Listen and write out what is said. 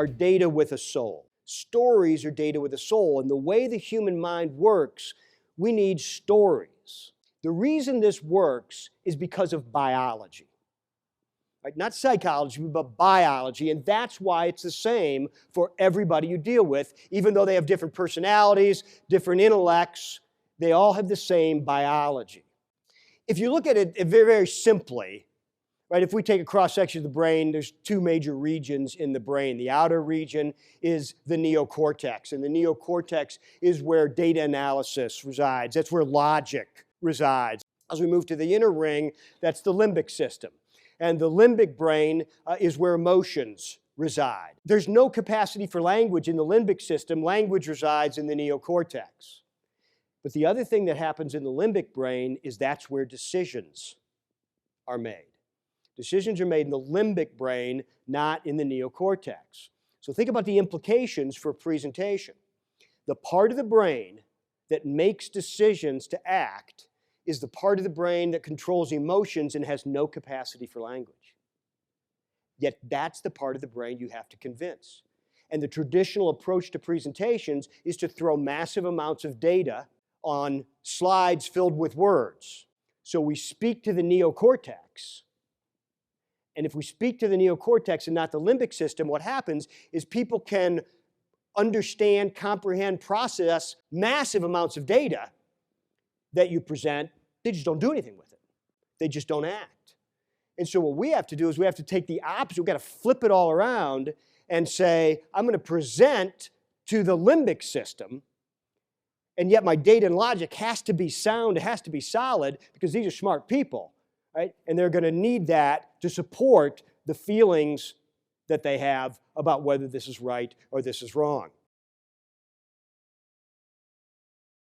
are data with a soul. Stories are data with a soul. And the way the human mind works, we need stories. The reason this works is because of biology. Right? Not psychology, but biology. And that's why it's the same for everybody you deal with. Even though they have different personalities, different intellects, they all have the same biology. If you look at it very, very simply, right, if we take a cross-section of the brain, there's two major regions in the brain. The outer region is the neocortex, and the neocortex is where data analysis resides. That's where logic resides. As we move to the inner ring, that's the limbic system. And the limbic brain is where emotions reside. There's no capacity for language in the limbic system. Language resides in the neocortex. But the other thing that happens in the limbic brain is that's where decisions are made. Decisions are made in the limbic brain, not in the neocortex. So think about the implications for presentation. The part of the brain that makes decisions to act is the part of the brain that controls emotions and has no capacity for language. Yet that's the part of the brain you have to convince. And the traditional approach to presentations is to throw massive amounts of data on slides filled with words. So we speak to the neocortex. And if we speak to the neocortex and not the limbic system, what happens is people can understand, comprehend, process massive amounts of data that you present. They just don't do anything with it. They just don't act. And so what we have to do is we have to take the opposite. We've got to flip it all around and say, I'm going to present to the limbic system, and yet my data and logic has to be sound, it has to be solid, because these are smart people, right? And they're going to need that to support the feelings that they have about whether this is right or this is wrong.